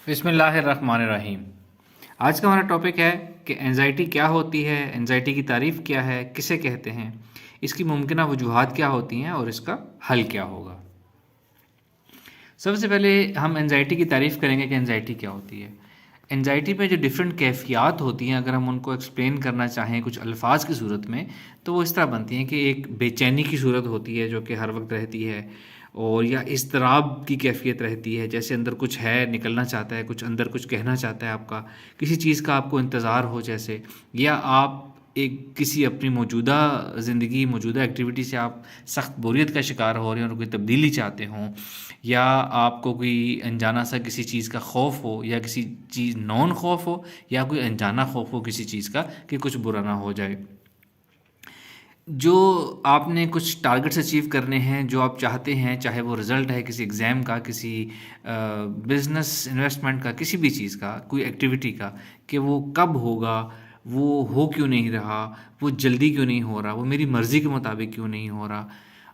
बिस्मिल्लाहिर्रहमानिर्रहीम। आज का हमारा टॉपिक है कि एंजाइटी क्या होती है, एंजाइटी की तारीफ़ क्या है, किसे कहते हैं, इसकी मुमकिन वजूहात क्या होती हैं और इसका हल क्या होगा। सबसे पहले हम एंजाइटी की तारीफ़ करेंगे कि एंजाइटी क्या होती है। एंजाइटी में जो डिफरेंट कैफ़ियत होती हैं, अगर हम उनको एक्सप्लेन करना चाहें कुछ अल्फाज की सूरत में, तो वो इस तरह बनती हैं कि एक बेचैनी की सूरत होती है जो कि हर वक्त रहती है, और या इज़्तिराब की कैफ़ियत रहती है, जैसे अंदर कुछ है निकलना चाहता है, कुछ अंदर कुछ कहना चाहता है आपका, किसी चीज़ का आपको इंतज़ार हो जैसे, या आप एक किसी अपनी मौजूदा ज़िंदगी मौजूदा एक्टिविटी से आप सख्त बोरियत का शिकार हो रहे हो और कोई तब्दीली चाहते हों, या आपको कोई अनजाना सा किसी चीज़ का खौफ हो, या किसी चीज़ नॉन खौफ हो, या कोई अनजाना खौफ हो किसी चीज़ का कि कुछ बुरा ना हो जाए। जो आपने कुछ टारगेट्स अचीव करने हैं, जो आप चाहते हैं, चाहे वो रिज़ल्ट है किसी एग्ज़ाम का, किसी बिज़नेस इन्वेस्टमेंट का, किसी भी चीज़ का, कोई एक्टिविटी का, कि वो कब होगा, वो हो क्यों नहीं रहा, वो जल्दी क्यों नहीं हो रहा, वो मेरी मर्ज़ी के मुताबिक क्यों नहीं हो रहा।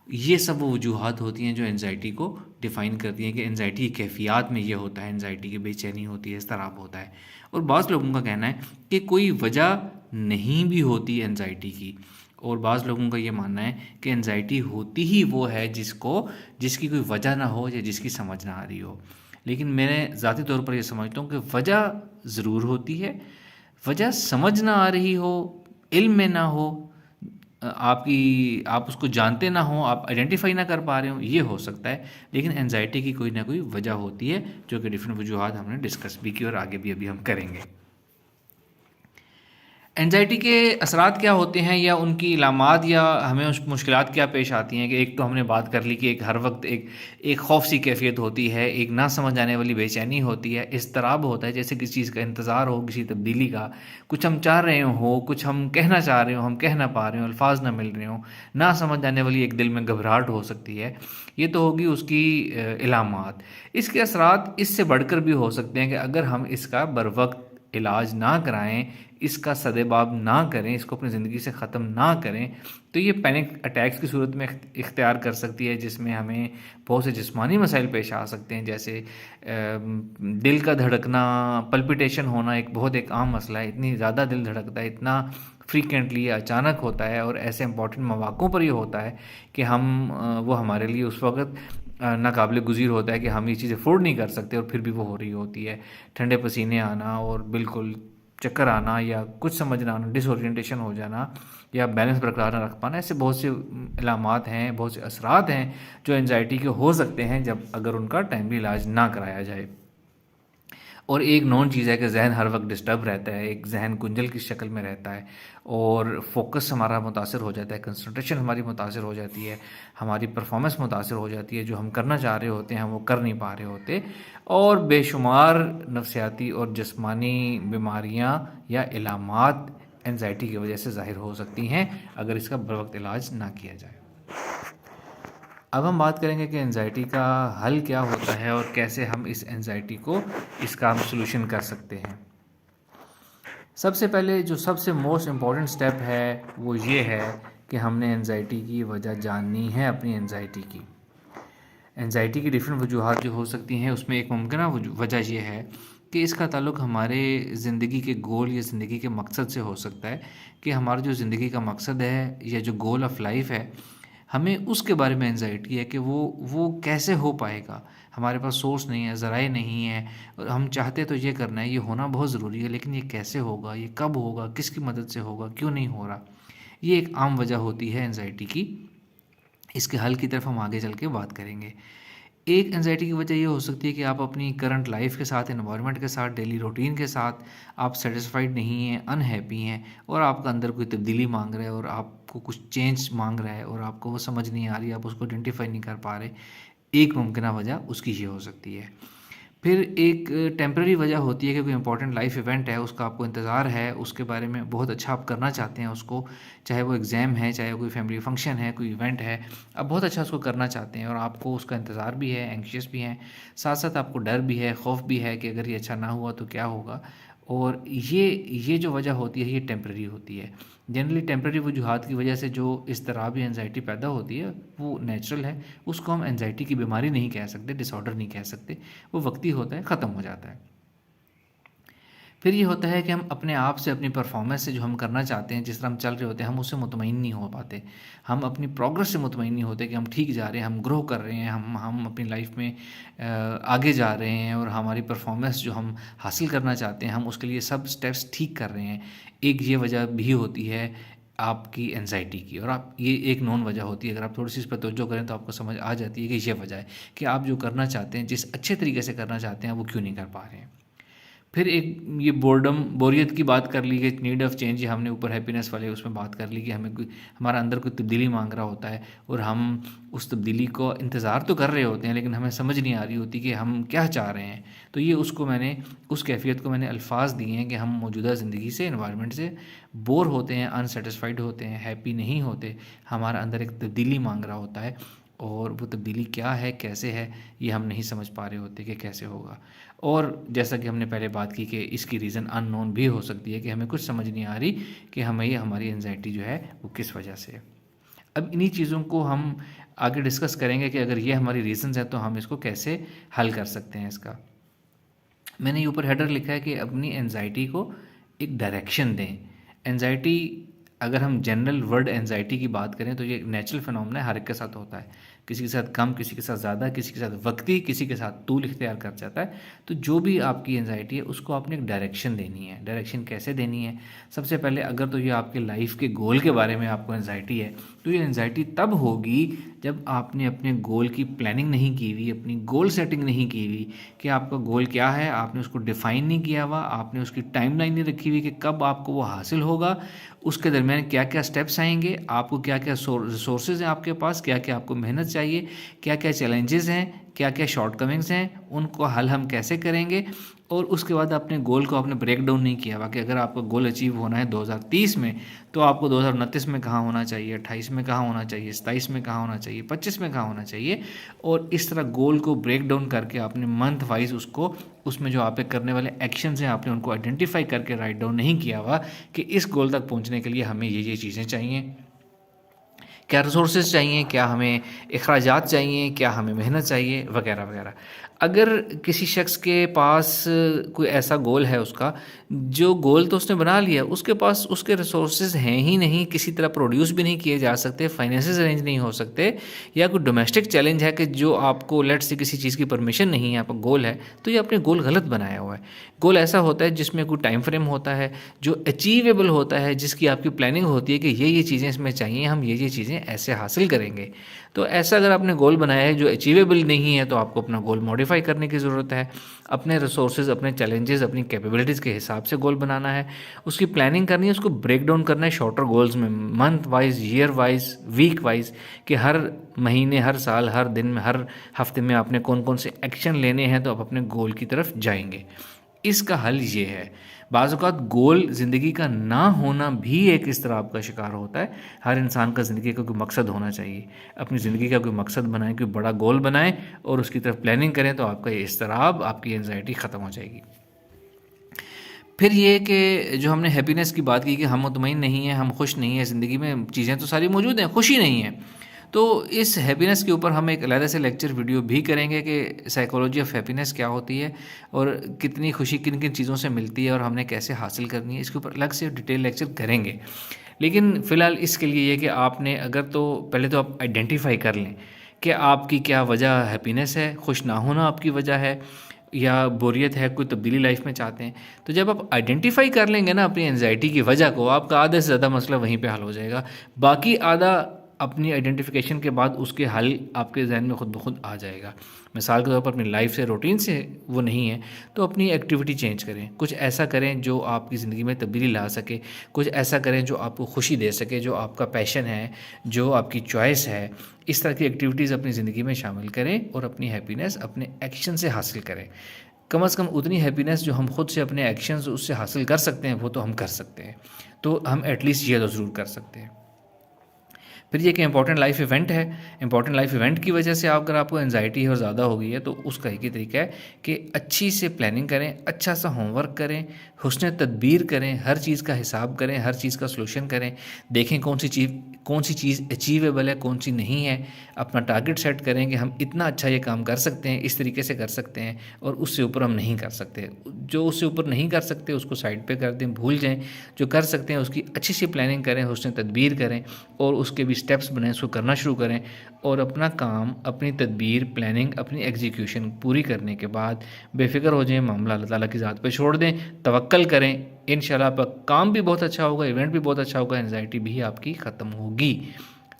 ये सब वो वजूहात होती हैं जो एंजाइटी को डिफ़ाइन करती हैं कि एंजाइटी की कैफ़ियत में ये होता है, एंजाइटी की बेचैनी होती है, इज़्तिराब होता है। और बाज़ लोगों का कहना है कि कोई वजह नहीं भी होती एंजाइटी की, और बाज़ लोगों का ये मानना है कि एंजाइटी होती ही वो है जिसकी कोई वजह ना हो या जिसकी समझ ना आ रही हो। लेकिन मैं ज़ाती तौर पर ये समझता हूँ कि वजह ज़रूर होती है। वजह समझ ना आ रही हो, इल्म में ना हो, आप उसको जानते ना हो, आप आइडेंटिफाई ना कर पा रहे हो, ये हो सकता है। लेकिन एंजाइटी की कोई ना कोई वजह होती है, जो कि डिफरेंट वजूहात हमने डिस्कस भी की और आगे भी अभी हम करेंगे। एंजाइटी के असरात क्या होते हैं, या उनकी इलामात, या हमें उस मुश्किलात क्या पेश आती हैं। कि एक तो हमने बात कर ली कि एक हर वक्त एक खौफ सी कैफियत होती है, एक ना समझ आने वाली बेचैनी होती है, इज़्तिराब होता है, जैसे किसी चीज़ का इंतज़ार हो, किसी तब्दीली का, कुछ हम चाह रहे हो, कुछ हम कहना चाह रहे हो, हम कह ना पा रहे हो, अल्फाज ना मिल रहे हो, ना समझ आने वाली एक दिल में घबराहट हो सकती है। ये तो होगी उसकी इलामात। इसके असरात इससे बढ़कर भी हो सकते हैं कि अगर हम इसका बर वक्त इलाज ना कराएं, इसका सदेबाब ना करें, इसको अपनी ज़िंदगी से ख़त्म ना करें, तो ये पैनिक अटैक्स की सूरत में इख्तियार कर सकती है, जिसमें हमें बहुत से जिस्मानी मसाइल पेश आ सकते हैं। जैसे दिल का धड़कना, पल्पिटेशन होना एक आम मसला है। इतनी ज़्यादा दिल धड़कता है, इतना फ्रीक्वेंटली अचानक होता है, और ऐसे इंपॉर्टेंट मौक़ों पर ये होता है कि वो हमारे लिए उस वक़्त नाकाबिल गुज़ीर होता है कि हम ये चीज़ अफोर्ड नहीं कर सकते, और फिर भी वो हो रही होती है। ठंडे पसीने आना, और बिल्कुल चक्कर आना, या कुछ समझ ना आना, डिसओरिएंटेशन हो जाना, या बैलेंस बरकरार ना रख पाना, ऐसे बहुत से इलामात हैं, बहुत से असरात हैं जो एंजाइटी के हो सकते हैं जब अगर उनका टाइमली इलाज ना कराया जाए। और एक नॉन चीज़ है कि जहन हर वक्त डिस्टर्ब रहता है, एक जहन कुंजल की शक्ल में रहता है, और फोकस हमारा मुतासर हो जाता है, कंसंट्रेशन हमारी मुतासर हो जाती है, हमारी परफॉर्मेंस मुतासर हो जाती है, जो हम करना चाह रहे होते हैं हम वो कर नहीं पा रहे होते, और बेशुमार नफसियाती और जिस्मानी बीमारियां या इलामात एंजाइटी की वजह से ज़ाहिर हो सकती हैं अगर इसका बर वक्त इलाज ना किया जाए। अब हम बात करेंगे कि एंजाइटी का हल क्या होता है और कैसे हम इस एंजाइटी को इसका हम सलूशन कर सकते हैं। सबसे पहले जो सबसे मोस्ट इम्पॉर्टेंट स्टेप है वो ये है कि हमने एंजाइटी की वजह जाननी है। अपनी एंजाइटी की डिफरेंट वजूहात जो हो सकती हैं, उसमें एक मुमकिन वजह यह है कि इसका ताल्लुक़ हमारे ज़िंदगी के गोल या ज़िंदगी के मकसद से हो सकता है। कि हमारा जो ज़िंदगी का मकसद है या जो गोल ऑफ लाइफ है, हमें उसके बारे में एंजाइटी है कि वो कैसे हो पाएगा। हमारे पास सोर्स नहीं है, ज़राए नहीं है, और हम चाहते तो ये करना है, ये होना बहुत ज़रूरी है, लेकिन ये कैसे होगा, ये कब होगा, किसकी मदद से होगा, क्यों नहीं हो रहा। ये एक आम वजह होती है एंजाइटी की। इसके हल की तरफ हम आगे चल के बात करेंगे। एक एंजाइटी की वजह ये हो सकती है कि आप अपनी करंट लाइफ के साथ, एनवायरनमेंट के साथ, डेली रूटीन के साथ आप सेटिस्फाइड नहीं हैं, अनहैप्पी हैं, और आपका अंदर कोई तब्दीली मांग रहा है, और आपको कुछ चेंज मांग रहा है, और आपको वो समझ नहीं आ रही, आप उसको आइडेंटिफाई नहीं कर पा रहे। एक मुमकिन वजह उसकी ये हो सकती है। फिर एक टेम्परेरी वजह होती है कि कोई इंपॉर्टेंट लाइफ इवेंट है, उसका आपको इंतज़ार है, उसके बारे में बहुत अच्छा आप करना चाहते हैं उसको, चाहे वो एग्ज़ाम है, चाहे कोई फैमिली फंक्शन है, कोई इवेंट है, आप बहुत अच्छा उसको करना चाहते हैं, और आपको उसका इंतज़ार भी है, एंग्शियस भी हैं, साथ साथ आपको डर भी है, खौफ भी है कि अगर ये अच्छा ना हुआ तो क्या होगा। और ये जो वजह होती है ये टेम्परेरी होती है। जनरली टेम्परेरी वजूहात की वजह से जो इज़्तिराब या एंजाइटी पैदा होती है वो नेचुरल है, उसको हम एंजाइटी की बीमारी नहीं कह सकते, डिसऑर्डर नहीं कह सकते, वो वक्ती होता है, ख़त्म हो जाता है। फिर ये होता है कि हम अपने आप से, अपनी परफॉर्मेंस से, जो हम करना चाहते हैं, जिस तरह हम चल रहे होते हैं, हम उससे मुतमईन नहीं हो पाते। हम अपनी प्रोग्रेस से मुतमईन नहीं होते कि हम ठीक जा रहे हैं, हम ग्रो कर रहे हैं, हम अपनी लाइफ में आगे जा रहे हैं और हमारी परफॉर्मेंस जो हम हासिल करना चाहते हैं, हम उसके लिए सब स्टेप्स ठीक कर रहे हैं। एक ये वजह भी होती है आपकी एनजाइटी की, और आप ये एक नॉन वजह होती है। अगर आप थोड़ी सी इस पर तवज्जो करें तो आपको समझ आ जाती है कि ये वजह है कि आप जो करना चाहते हैं, जिस अच्छे तरीके से करना चाहते हैं, वो क्यों नहीं कर पा रहे हैं। फिर एक ये बोरियत की बात कर ली कि नीड ऑफ चेंज, ये हमने ऊपर हैप्पीनेस वाले उसमें बात कर ली कि हमें कोई, हमारा अंदर कोई तब्दीली मांग रहा होता है और हम उस तब्दीली को इंतज़ार तो कर रहे होते हैं, लेकिन हमें समझ नहीं आ रही होती कि हम क्या चाह रहे हैं। तो ये उस कैफियत को मैंने अल्फाज दिए हैं कि हम मौजूदा ज़िंदगी से, इन्वायरमेंट से बोर होते हैं, अनसेटिस्फाइड होते हैं, हैप्पी नहीं होते। हमारा अंदर एक तब्दीली मांग रहा होता है और वो तब्दीली क्या है, कैसे है, ये हम नहीं समझ पा रहे होते कि कैसे होगा। और जैसा कि हमने पहले बात की कि इसकी रीज़न अननोन भी हो सकती है कि हमें कुछ समझ नहीं आ रही कि हमें ये हमारी एंजाइटी जो है वो किस वजह से है। अब इन्हीं चीज़ों को हम आगे डिस्कस करेंगे कि अगर ये हमारी रीज़न्स हैं तो हम इसको कैसे हल कर सकते हैं इसका। मैंने ये ऊपर हेडर लिखा है कि अपनी एंजाइटी को एक डायरेक्शन दें। एंजाइटी, अगर हम जनरल वर्ड एंजाइटी की बात करें तो ये नेचुरल फिनोमेना है, हर एक के साथ होता है। किसी के साथ कम, किसी के साथ ज़्यादा, किसी के साथ वक्ती, किसी के साथ तूल इख्तियार कर जाता है। तो जो भी आपकी एंजाइटी है उसको आपने एक डायरेक्शन देनी है। डायरेक्शन कैसे देनी है? सबसे पहले अगर तो ये आपके लाइफ के गोल के बारे में आपको एंजाइटी है तो ये एंजाइटी तब होगी जब आपने अपने गोल की प्लानिंग नहीं की हुई, अपनी गोल सेटिंग नहीं की हुई कि आपका गोल क्या है, आपने उसको डिफ़ाइन नहीं किया हुआ, आपने उसकी टाइमलाइन नहीं रखी हुई कि कब आपको वो हासिल होगा, उसके दरमियान क्या क्या स्टेप्स आएंगे, आपको क्या क्या रिसोर्सेज हैं आपके पास, क्या क्या आपको मेहनत चाहिए, क्या क्या चैलेंजेस हैं, क्या क्या शॉर्टकमिंग्स हैं, उनको हल हम कैसे करेंगे। और उसके बाद अपने गोल को आपने ब्रेक डाउन नहीं किया हुआ कि अगर आपका गोल अचीव होना है 2030 में तो आपको 2029 में कहाँ होना चाहिए, 28 में कहाँ होना चाहिए, 27 में कहाँ होना चाहिए, 25 में कहाँ होना चाहिए। और इस तरह गोल को ब्रेक डाउन करके आपने मंथ वाइज उसको, उसमें जो आप करने वाले एक्शंस हैं आपने उनको आइडेंटिफाई करके राइट डाउन नहीं किया हुआ कि इस गोल तक पहुँचने के लिए हमें ये चीज़ें चाहिए, क्या रिसोर्सेज चाहिए, क्या हमें अखराजात चाहिए, क्या हमें मेहनत चाहिए, वगैरह वगैरह। अगर किसी शख्स के पास कोई ऐसा गोल है, उसका जो गोल तो उसने बना लिया, उसके पास उसके रिसोर्सेज हैं ही नहीं, किसी तरह प्रोड्यूस भी नहीं किए जा सकते, फाइनेंसेस अरेंज नहीं हो सकते, या कोई डोमेस्टिक चैलेंज है कि जो आपको लेट से किसी चीज़ की परमिशन नहीं है, आपका गोल है, तो ये आपने गोल गलत बनाया हुआ है। गोल ऐसा होता है जिसमें कोई टाइम फ्रेम होता है, जो अचीवेबल होता है, जिसकी आपकी प्लानिंग होती है कि ये चीज़ें इसमें चाहिए, हम ये चीज़ें ऐसे हासिल करेंगे। तो ऐसा अगर आपने गोल बनाया है जो अचीवेबल नहीं है तो आपको अपना गोल मॉडिफाई करने की ज़रूरत है। अपने रिसोर्सेज, अपने चैलेंजेस, अपनी कैपेबिलिटीज़ के हिसाब से गोल बनाना है, उसकी प्लानिंग करनी है, उसको ब्रेक डाउन करना है शॉर्टर गोल्स में, month wise, year wise, week wise, कि हर महीने, हर साल, हर दिन में, हर हफ्ते में आपने कौन कौन से एक्शन लेने हैं तो आप अपने गोल की तरफ जाएंगे। इसका हल ये है। बाज़ औक़ात गोल ज़िंदगी का ना होना भी एक इस तरह आपका शिकार होता है। हर इंसान का ज़िंदगी का कोई मकसद होना चाहिए। अपनी ज़िंदगी का कोई मकसद बनाएं, कोई बड़ा गोल बनाएं और उसकी तरफ प्लानिंग करें तो आपका ये इज़्तिराब, आपकी एंजाइटी ख़त्म हो जाएगी। फिर ये कि जो हमने हैप्पीनेस की बात की कि हम मुतमईन नहीं हैं, हम खुश नहीं हैं, ज़िंदगी में चीज़ें तो सारी मौजूद हैं, खुशी नहीं है। तो इस हैप्पीनेस के ऊपर हम एक अलग से लेक्चर वीडियो भी करेंगे कि साइकोलॉजी ऑफ हैप्पीनेस क्या होती है और कितनी खुशी किन किन चीज़ों से मिलती है और हमने कैसे हासिल करनी है, इसके ऊपर अलग से डिटेल लेक्चर करेंगे। लेकिन फ़िलहाल इसके लिए ये कि आपने अगर तो पहले तो आप आइडेंटिफाई कर लें कि आपकी क्या वजह हैप्पीनेस है, खुश ना होना आपकी वजह है या बोरियत है, कोई तब्दीली लाइफ में चाहते हैं। तो जब आप आइडेंटिफाई कर लेंगे ना अपनी एंजाइटी की वजह को, आपका आधे से ज़्यादा मसला वहीं पे हल हो जाएगा। बाकी आधा अपनी आइडेंटिफिकेशन के बाद उसके हल आपके जहन में खुद ब खुद आ जाएगा। मिसाल के तौर पर अपनी लाइफ से, रूटीन से वो नहीं है तो अपनी एक्टिविटी चेंज करें, कुछ ऐसा करें जो आपकी ज़िंदगी में तब्दीली ला सके, कुछ ऐसा करें जो आपको खुशी दे सके, जो आपका पैशन है, जो आपकी चॉइस है। इस तरह की एक्टिविटीज़ अपनी ज़िंदगी में शामिल करें और अपनी हैप्पीनेस अपने एक्शन से हासिल करें। कम से कम उतनी हैप्पीनेस जो हम खुद से अपने एक्शंस उससे हासिल कर सकते हैं वो तो हम कर सकते हैं। तो हम एटलीस्ट ये तो ज़रूर कर सकते हैं। फिर ये कि इंपॉर्टेंट लाइफ इवेंट है, इंपॉर्टेंट लाइफ इवेंट की वजह से अगर आपको एंजाइटी और ज़्यादा हो गई है तो उसका एक ही तरीका है कि अच्छी से प्लानिंग करें, अच्छा सा होमवर्क करें, हुस्न तदबीर करें, हर चीज़ का हिसाब करें, हर चीज़ का सलूशन करें, देखें कौन सी चीज़ अचीवेबल है, कौन सी नहीं है। अपना टारगेट सेट करें कि हम इतना अच्छा ये काम कर सकते हैं, इस तरीके से कर सकते हैं, और उससे ऊपर हम नहीं कर सकते। जो उससे ऊपर नहीं कर सकते उसको साइड पे कर दें, भूल जाएं। जो कर सकते हैं उसकी अच्छी सी प्लानिंग करें, उसने तदबीर करें और उसके भी स्टेप्स बनाएं, उसको करना शुरू करें। और अपना काम, अपनी तदबीर, प्लानिंग, अपनी एग्जीक्यूशन पूरी करने के बाद बेफिक्र हो जाएं, मामला अल्लाह ताला की ज़ात पे छोड़ दें, तवक्कल करें। इंशाल्लाह आपका काम भी बहुत अच्छा होगा, इवेंट भी बहुत अच्छा होगा, एंजाइटी भी आपकी ख़त्म होगी।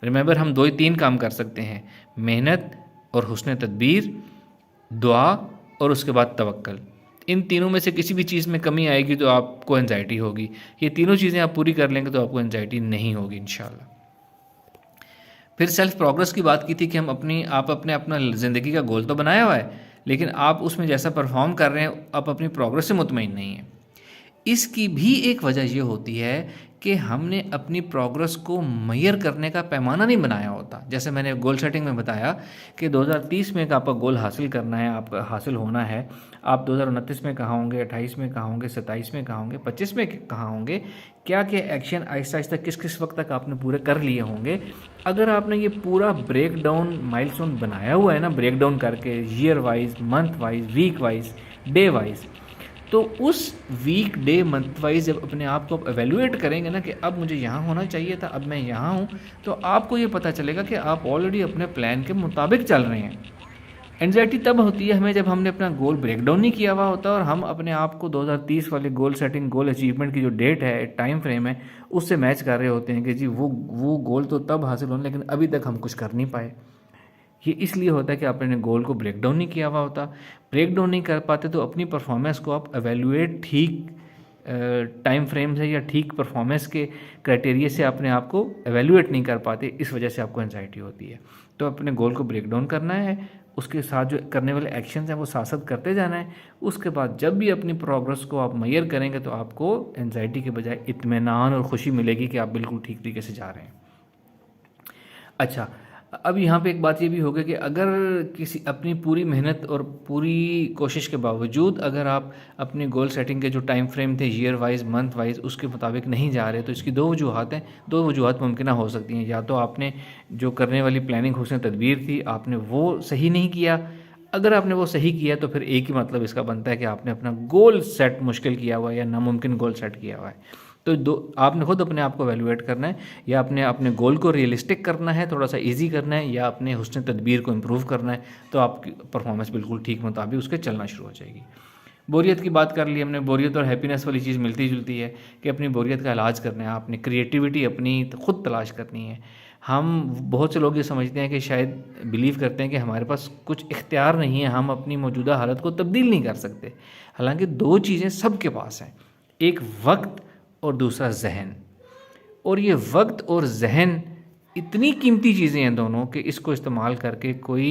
रिमेंबर, हम 2 ही 3 काम कर सकते हैं, मेहनत और हुस्न तदबीर, दुआ और उसके बाद तवक्कल। इन तीनों में से किसी भी चीज़ में कमी आएगी तो आपको एंजाइटी होगी। ये तीनों चीज़ें आप पूरी कर लेंगे तो आपको एंजाइटी नहीं होगी इंशाल्लाह। फिर सेल्फ प्रोग्रेस की बात की थी कि आप अपना ज़िंदगी का गोल तो बनाया हुआ है, लेकिन आप उसमें जैसा परफॉर्म कर रहे हैं आप अपनी प्रोग्रेस से मुतमईन नहीं हैं। इसकी भी एक वजह ये होती है कि हमने अपनी प्रोग्रेस को मेजर करने का पैमाना नहीं बनाया होता। जैसे मैंने गोल सेटिंग में बताया कि 2030 में आपका गोल हासिल करना है, आपका हासिल होना है। आप 2029 में कहाँ होंगे, 28 में कहाँ होंगे, 27 में कहाँ होंगे, 25 में कहाँ होंगे, क्या क्या एक्शन आहिस्ता आहिस्ता किस किस वक्त तक आपने पूरे कर लिए होंगे। अगर आपने ये पूरा ब्रेक डाउन माइलस्टोन बनाया हुआ है ना, ब्रेक डाउन करके year wise, month wise, week wise, day wise, तो उस वीक, डे, मंथ वाइज जब अपने आप को आप एवेल्युएट करेंगे ना कि अब मुझे यहाँ होना चाहिए था, अब मैं यहाँ हूँ, तो आपको ये पता चलेगा कि आप ऑलरेडी अपने प्लान के मुताबिक चल रहे हैं। एंजाइटी तब होती है हमें जब हमने अपना गोल ब्रेक डाउन नहीं किया हुआ होता और हम अपने आप को 2030 वाले गोल सेटिंग, गोल अचीवमेंट की जो डेट है, टाइम फ्रेम है, उससे मैच कर रहे होते हैं कि जी वो गोल तो तब हासिल होना, लेकिन अभी तक हम कुछ कर नहीं पाए। ये इसलिए होता है कि आपने गोल को ब्रेक डाउन नहीं किया हुआ होता। ब्रेक डाउन नहीं कर पाते तो अपनी परफॉर्मेंस को आप एवेल्युएट ठीक टाइम फ्रेम से या ठीक परफॉर्मेंस के क्राइटेरिया से अपने आप को एवेल्युएट नहीं कर पाते, इस वजह से आपको एंजाइटी होती है। तो अपने गोल को ब्रेक डाउन करना है, उसके साथ जो करने वाले एक्शंस हैं वो साथ साथ करते जाना है। उसके बाद जब भी अपनी प्रोग्रेस को आप मेजर करेंगे तो आपको एंजाइटी के बजाय इत्मीनान और खुशी मिलेगी कि आप बिल्कुल ठीक तरीके से जा रहे हैं। अच्छा, अब यहाँ पे एक बात ये भी होगी कि अगर किसी अपनी पूरी मेहनत और पूरी कोशिश के बावजूद अगर आप अपने गोल सेटिंग के जो टाइम फ्रेम थे, ईयर वाइज, मंथ वाइज, उसके मुताबिक नहीं जा रहे, तो इसकी 2 वजूहत हैं। 2 वजूहत मुमकिन हो सकती हैं। या तो आपने जो करने वाली प्लानिंग, हुस्न तदबीर थी, आपने वो सही नहीं किया। अगर आपने वो सही किया तो फिर एक ही मतलब इसका बनता है कि आपने अपना गोल सेट मुश्किल किया हुआ है या नामुमकिन गोल सेट किया हुआ है। तो आपने खुद अपने आप को वैल्यूएट करना है, या अपने गोल को रियलिस्टिक करना है, थोड़ा सा इजी करना है, या अपने हुस्न तदबीर को इम्प्रूव करना है, तो आपकी परफॉर्मेंस बिल्कुल ठीक मुताबिक उसके चलना शुरू हो जाएगी। बोरियत की बात कर ली हमने। बोरियत और हैप्पीनेस वाली चीज़ मिलती जुलती है कि अपनी बोरियत का इलाज करना है, आपने क्रिएटिविटी अपनी खुद तलाश करनी है। हम बहुत से लोग ये समझते हैं कि शायद बिलीव करते हैं कि हमारे पास कुछ इख्तियार नहीं है, हम अपनी मौजूदा हालत को तब्दील नहीं कर सकते। हालांकि 2 चीज़ें सबके पास हैं, एक वक्त और दूसरा जहन। और ये वक्त और जहन इतनी कीमती चीज़ें हैं दोनों कि इसको इस्तेमाल करके कोई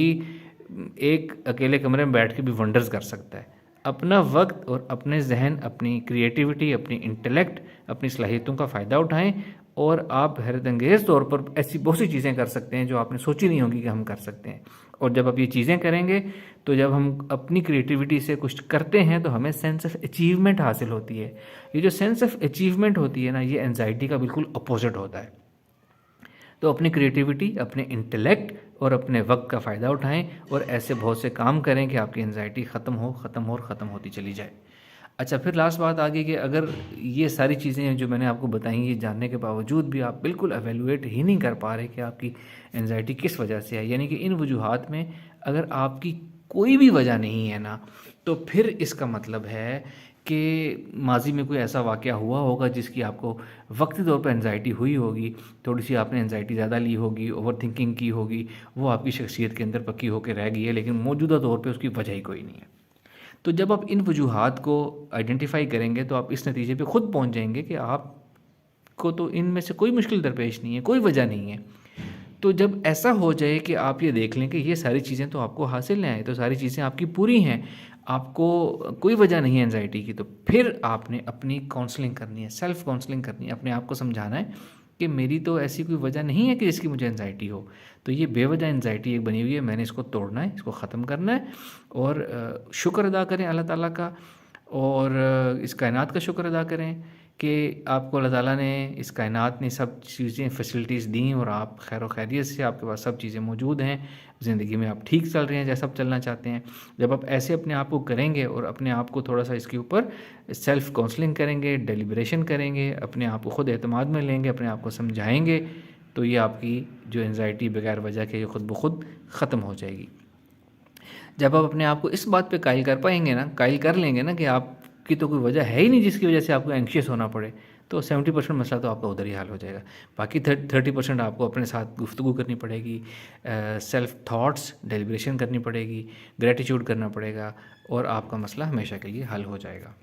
एक अकेले कमरे में बैठ के भी वंडर्स कर सकता है। अपना वक्त और अपने जहन, अपनी क्रिएटिविटी, अपनी इंटेलेक्ट, अपनी सलाहियतों का फ़ायदा उठाएं और आप हैरतअंगेज़ तौर पर ऐसी बहुत सी चीज़ें कर सकते हैं जो आपने सोची नहीं होगी कि हम कर सकते हैं। और जब आप ये चीज़ें करेंगे तो जब हम अपनी क्रिएटिविटी से कुछ करते हैं तो हमें सेंस ऑफ अचीवमेंट हासिल होती है। ये जो सेंस ऑफ अचीवमेंट होती है ना, ये एंजाइटी का बिल्कुल अपोजिट होता है। तो अपनी क्रिएटिविटी, अपने इंटेलेक्ट और अपने वक्त का फ़ायदा उठाएं और ऐसे बहुत से काम करें कि आपकी एंजाइटी ख़त्म और ख़त्म होती चली जाए। अच्छा, फिर लास्ट बात आ गई कि अगर ये सारी चीज़ें जो मैंने आपको बताई, ये जानने के बावजूद भी आप बिल्कुल एवेल्युएट ही नहीं कर पा रहे कि आपकी एंजाइटी किस वजह से है, यानी कि इन वजूहात में अगर आपकी कोई भी वजह नहीं है ना, तो फिर इसका मतलब है कि माजी में कोई ऐसा वाक़या हुआ होगा जिसकी आपको वक्ती तौर पर एंजाइटी हुई होगी, थोड़ी सी आपने एंजाइटी ज़्यादा ली होगी, ओवर थिंकिंग की होगी, वो आपकी शख्सियत के अंदर पक्की होकर रह गई है, लेकिन मौजूदा तौर पे उसकी वजह ही कोई नहीं है। तो जब आप इन वजूहात को आइडेंटिफाई करेंगे तो आप इस नतीजे पे खुद पहुंच जाएंगे कि आपको तो इनमें से कोई मुश्किल दरपेश नहीं है, कोई वजह नहीं है। तो जब ऐसा हो जाए कि आप ये देख लें कि ये सारी चीज़ें तो आपको हासिल हैं, तो सारी चीज़ें आपकी पूरी हैं, आपको कोई वजह नहीं है एंजाइटी की, तो फिर आपने अपनी काउंसलिंग करनी है, सेल्फ काउंसलिंग करनी है, अपने आप को समझाना है कि मेरी तो ऐसी कोई वजह नहीं है कि जिसकी मुझे एंजाइटी हो। तो ये बेवजह एंजाइटी एक बनी हुई है, मैंने इसको तोड़ना है, इसको ख़त्म करना है। और शुक्र अदा करें अल्लाह ताला का, और इस कायनात का शुक्र अदा करें कि आपको अल्लाह ताला ने, इस कायनात ने सब चीज़ें फैसिलिटीज़ दी और आप खैर व खैरियत से, आपके पास सब चीज़ें मौजूद हैं, ज़िंदगी में आप ठीक चल रहे हैं जैसा आप चलना चाहते हैं। जब आप ऐसे अपने आप को करेंगे और अपने आप को थोड़ा सा इसके ऊपर सेल्फ़ काउंसलिंग करेंगे, डेलिब्रेशन करेंगे, अपने आप को खुद एतमाद में लेंगे, अपने आप को समझाएँगे, तो ये आपकी जो एंग्ज़ायटी बगैर वजह के ये खुद ब खुद ख़त्म हो जाएगी। जब आप अपने आप को इस बात पे कायल कर पाएँगे ना, कायल कर लेंगे ना कि आपकी तो कोई वजह है ही नहीं जिसकी वजह से आपको एंग्ज़ियस होना पड़े, तो 70% मसला तो आपका उधर ही हल हो जाएगा। बाकी 30% आपको अपने साथ गुफ्तगू करनी पड़ेगी, सेल्फ़ थॉट्स डेलिब्रेशन करनी पड़ेगी, ग्रैटिट्यूड करना पड़ेगा, और आपका मसला हमेशा के लिए हल हो जाएगा।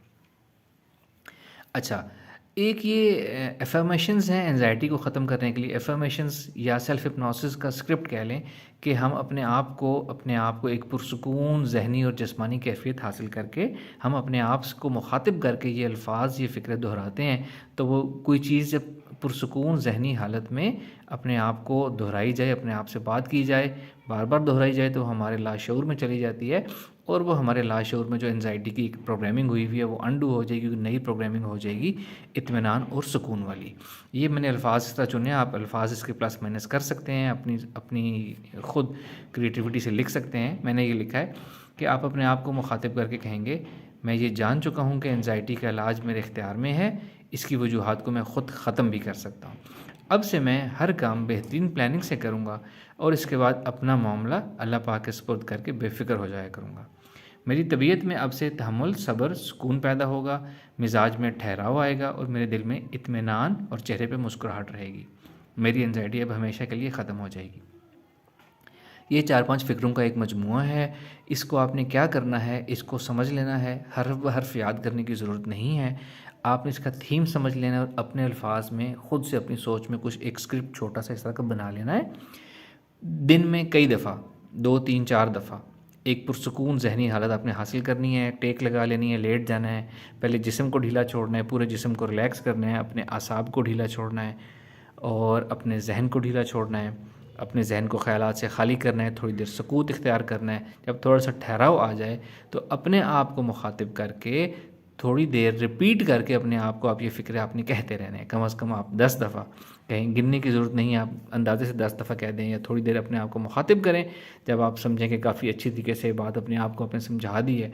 अच्छा, एक ये अफ़र्मेशंस हैं एंग्ज़ायटी को ख़त्म करने के लिए। अफ़र्मेशंस या सेल्फ़ हिप्नोसिस का स्क्रिप्ट कह लें कि हम अपने आप को एक पुरसुकून ज़हनी और जिस्मानी कैफ़ियत हासिल करके, हम अपने आप को मुख़ातिब करके ये अल्फ़ाज़, ये फ़िक्रें दोहराते हैं, तो वो कोई चीज़ जब पुरसुकून ज़हनी हालत में अपने आप को दोहराई जाए, अपने आप से बात की जाए, बार बार दोहराई जाए, तो हमारे लाशऊर में चली जाती है, और वो हमारे लाशऊर में जो एंग्ज़ायटी की प्रोग्रामिंग हुई हुई है वो अनडू हो जाएगी, नई प्रोग्रामिंग हो जाएगी इत्मीनान और सुकून वाली। ये मैंने अल्फ़ाज़ इस तरह चुने, आप अल्फ़ाज़ इसके प्लस माइनस कर सकते हैं, अपनी ख़ुद क्रिएटिविटी से लिख सकते हैं। मैंने ये लिखा है कि आप अपने आप को मुख़ातिब करके कहेंगे, मैं ये जान चुका हूँ कि एंग्ज़ायटी का इलाज मेरे इख्तियार में है, इसकी वजूहात को मैं ख़ुद ख़त्म भी कर सकता हूँ। अब से मैं हर काम बेहतरीन प्लानिंग से करूँगा, और इसके बाद अपना मामला अल्लाह पाक के सुपुर्द करके बेफ़िक्र हो जाया करूँगा। मेरी तबीयत में अब से तहम्मुल, सब्र, सुकून पैदा होगा, मिजाज में ठहराव आएगा, और मेरे दिल में इत्मीनान और चेहरे पे मुस्कुराहट रहेगी। मेरी एंग्ज़ायटी अब हमेशा के लिए ख़त्म हो जाएगी। ये 4-5 फ़िक्रों का एक मजमूआ है। इसको आपने क्या करना है, इसको समझ लेना है, हर्फ याद करने की ज़रूरत नहीं है। आपने इसका थीम समझ लेना है, और अपने अल्फाज में ख़ुद से अपनी सोच में कुछ एक स्क्रिप्ट छोटा सा इस तरह का बना लेना है। दिन में कई दफ़ा, 2, 3, 4 दफ़ा एक पुरसुकून ज़हनी हालत आपने हासिल करनी है, टेक लगा लेनी है, लेट जाना है, पहले जिस्म को ढीला छोड़ना है, पूरे जिस्म को रिलैक्स करना है, अपने आसाब को ढीला छोड़ना है, और अपने जहन को ढीला छोड़ना है, अपने जहन को ख़यालात से खाली करना है, थोड़ी देर सुकूत इख्तियार करना है। जब थोड़ा सा ठहराव आ जाए, तो अपने आप को मुखातिब करके थोड़ी देर रिपीट करके अपने आप को, आप ये फ़िक्र आपने कहते रहने हैं। कम से कम आप 10 दफ़ा कहें, गिनने की ज़रूरत नहीं है, आप अंदाज़े से 10 दफ़ा कह दें, या थोड़ी देर अपने आप को मुखातिब करें। जब आप समझें कि काफ़ी अच्छी तरीके से बात अपने आप को आपने समझा दी है,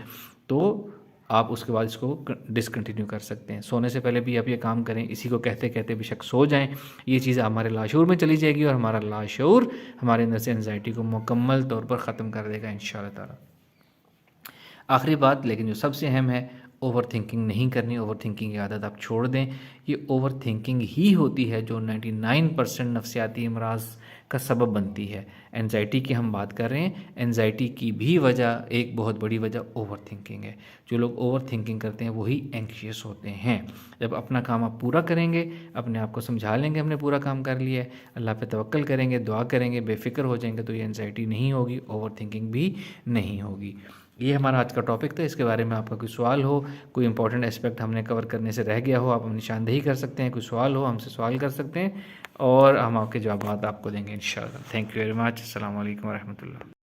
तो आप उसके बाद इसको डिसकंटिन्यू कर सकते हैं। सोने से पहले भी आप ये काम करें, इसी को कहते कहते बेशक सो जाएं। ये चीज़ हमारे लाशऊर में चली जाएगी, और हमारा लाशऊर हमारे अंदर से एंग्ज़ायटी को मुकम्मल तौर पर ख़त्म कर देगा इंशाअल्लाह ताला। आखिरी बात, लेकिन जो सबसे अहम है, ओवर थिंकिंग नहीं करनी। ओवर थिंकिंग की आदत आप छोड़ दें। ये ओवर थिंकिंग ही होती है जो 99% नफसियाती अमराज का सबब बनती है। एंजाइटी की हम बात कर रहे हैं, एंजाइटी की भी वजह, एक बहुत बड़ी वजह ओवर थिंकिंग है। जो लोग ओवर थिंकिंग करते हैं वही एंक्शियस होते हैं। जब अपना काम आप पूरा करेंगे, अपने आप को समझा लेंगे हमने पूरा काम कर लिया है, अल्लाह पे तवक्कल करेंगे, दुआ करेंगे, बेफिक्र हो जाएंगे, तो ये एंजाइटी नहीं होगी, ओवर थिंकिंग भी नहीं होगी। ये हमारा आज का टॉपिक था। इसके बारे में आपका कोई सवाल हो, कोई इंपॉर्टेंट एस्पेक्ट हमने कवर करने से रह गया हो, आप निशानदेही कर सकते हैं। कोई सवाल हो, हमसे सवाल कर सकते हैं, और हम आपके जवाब आपको देंगे इंशाअल्लाह। Thank you very much. अस्सलाम वालेकुम रहमतुल्लाह।